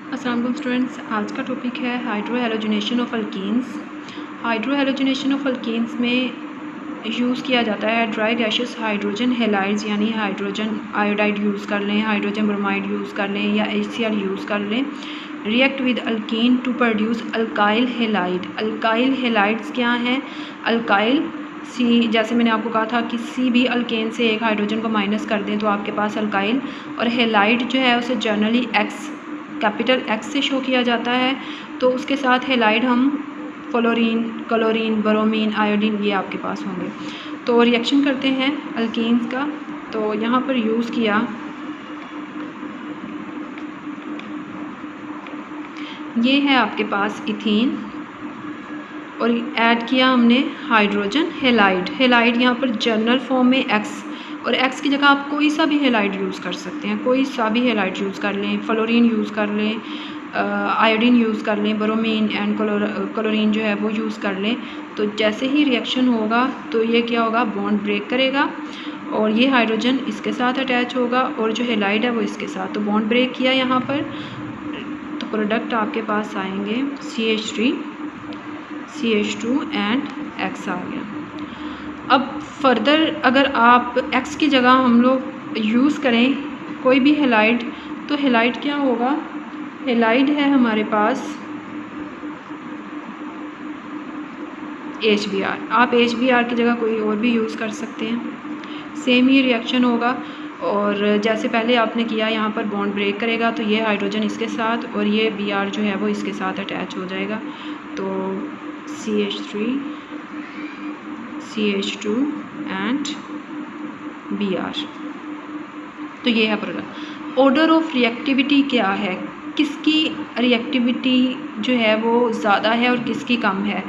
अस्सलाम वालेकुम स्टूडेंट्स, आज का टॉपिक है hydrohalogenation of alkenes. Hydrohalogenation of alkenes में यूज़ किया जाता है ड्राई गैशियस हाइड्रोजन हेलाइड्स, यानी हाइड्रोजन आयोडाइड यूज़ कर लें, हाइड्रोजन ब्रोमाइड यूज़ कर लें या HCl यूज़ कर लें। React with alkene to produce alkyl halide. Alkyl halides क्या हैं? अल्काइल सी, जैसे मैंने आपको कहा था कि सी भी अल्केन से एक हाइड्रोजन को माइनस कर दें तो आपके पास अल्काइल, और हेलाइड जो है उसे जनरली एक्स, कैपिटल एक्स से शो किया जाता है। तो उसके साथ हेलाइड हम फ्लोरीन, क्लोरीन, ब्रोमीन, आयोडीन ये आपके पास होंगे। तो रिएक्शन करते हैं अल्कीन्स का। तो यहाँ पर यूज़ किया, ये है आपके पास इथीन, और ऐड किया हमने हाइड्रोजन हेलाइड। हेलाइड यहाँ पर जनरल फॉर्म में एक्स, और एक्स की जगह आप कोई सा भी हेलाइड यूज़ कर सकते हैं, कोई सा भी हेलाइड यूज़ कर लें, फ्लोरीन यूज़ कर लें, आयोडीन यूज़ कर लें, ब्रोमीन एंड क्लोरीन जो है वो यूज़ कर लें। तो जैसे ही रिएक्शन होगा तो ये क्या होगा, बॉन्ड ब्रेक करेगा और ये हाइड्रोजन इसके साथ अटैच होगा और जो हेलाइड है वो इसके साथ। तो बॉन्ड ब्रेक किया यहाँ पर, तो प्रोडक्ट आपके पास आएंगे CH3, CH2 एंड X आ गया। अब फर्दर अगर आप X की जगह हम लोग यूज़ करें कोई भी हेलाइड, तो हेलाइड क्या होगा, हेलाइड है हमारे पास HBr। आप HBr की जगह कोई और भी यूज़ कर सकते हैं, सेम ही रिएक्शन होगा। और जैसे पहले आपने किया, यहाँ पर बॉन्ड ब्रेक करेगा तो ये हाइड्रोजन इसके साथ और ये Br जो है वो इसके साथ अटैच हो जाएगा। तो CH3, CH2 एंड Br। तो ये है प्रोडक्ट। ऑर्डर ऑफ रिएक्टिविटी क्या है, किसकी रिएक्टिविटी जो है वो ज़्यादा है और किसकी कम है?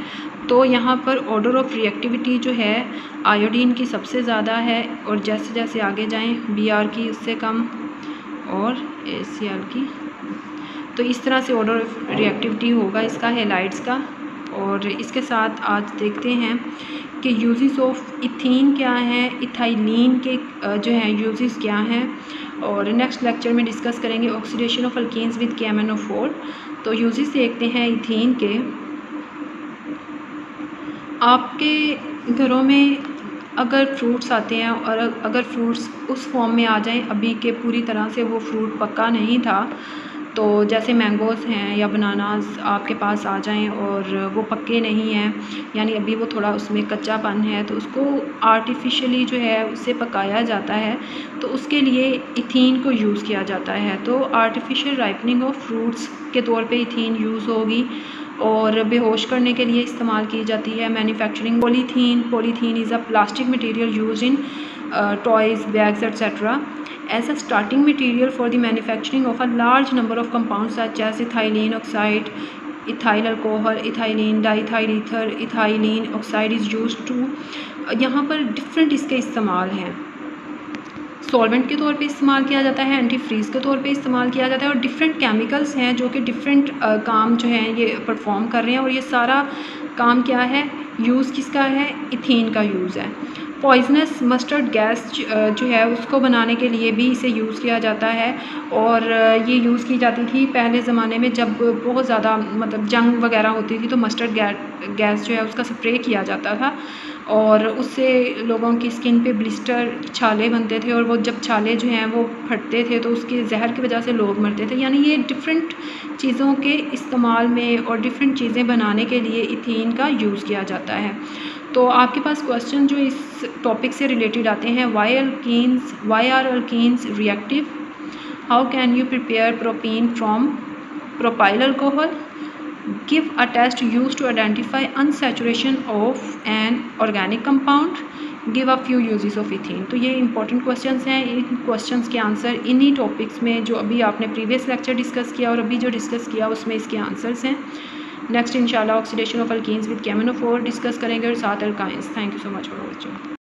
तो यहाँ पर ऑर्डर ऑफ रिएक्टिविटी जो है आयोडीन की सबसे ज़्यादा है, और जैसे जैसे आगे जाएं Br की उससे कम और HCl की। तो इस तरह से ऑर्डर ऑफ रिएक्टिविटी होगा इसका हेलाइड्स का। और इसके साथ आज देखते हैं कि यूजेस ऑफ इथीन क्या है, इथाइलिन के जो हैं यूजेस क्या हैं, और नेक्स्ट लेक्चर में डिस्कस करेंगे oxidation of alkenes with KMnO4। तो यूजेस देखते हैं इथीन के। आपके घरों में अगर फ्रूट्स आते हैं और अगर फ्रूट्स उस फॉर्म में आ जाएं अभी के पूरी तरह से वो फ्रूट पका नहीं था, तो जैसे मैंगोज़ हैं या बनानास आपके पास आ जाएं और वो पक्के नहीं हैं, यानी अभी वो थोड़ा उसमें कच्चापन है, तो उसको आर्टिफिशियली जो है उससे पकाया जाता है, तो उसके लिए इथीन को यूज़ किया जाता है। तो आर्टिफिशियल राइपनिंग ऑफ फ्रूट्स के तौर पे इथीन यूज़ होगी, और बेहोश करने के लिए इस्तेमाल की जाती है। Manufacturing polythene is a plastic material used in toys, bags etcetera as a starting material for the manufacturing of a large number of compounds such as ethylene oxide, ethyl alcohol, ethylene diethyl ether, ethylene oxide is used to। यहाँ पर different इसके इस्तेमाल हैं। Solvent के तौर पे इस्तेमाल किया जाता है, एंटी फ्रीज़ के तौर पे इस्तेमाल किया जाता है, और डिफरेंट केमिकल्स हैं जो कि डिफरेंट काम जो हैं ये परफॉर्म कर रहे हैं। और ये सारा काम क्या है, यूज़ किसका है, इथीन का यूज़ है। पॉइजनस मस्टर्ड गैस जो है उसको बनाने के लिए भी इसे यूज़ किया जाता है, और ये यूज़ की जाती थी पहले ज़माने में जब बहुत ज़्यादा मतलब जंग वगैरह होती थी, तो मस्टर्ड गैस जो है उसका स्प्रे किया जाता था, और उससे लोगों की स्किन पे ब्लिस्टर, छाले बनते थे, और वो जब छाले जो हैं वो फटते थे तो उसके जहर की वजह से लोग मरते थे। यानी ये डिफरेंट चीज़ों के इस्तेमाल में और डिफरेंट चीज़ें बनाने के लिए इथीन का यूज़ किया जाता है। तो आपके पास क्वेश्चन जो इस टॉपिक से रिलेटेड आते हैं, why are alkenes reactive, how can you prepare propene from propyl alcohol, give a test used to identify unsaturation of an organic compound, give a few uses of ethene। तो ये important questions हैं। इन questions के answer इन्हीं topics में जो अभी आपने previous lecture discuss किया और अभी जो डिस्कस किया उसमें इसके आंसर्स हैं। नेक्स्ट इंशाल्लाह oxidation of alkenes with KMnO4 discuss करेंगे और साथ alkynes. Thank you so much for watching.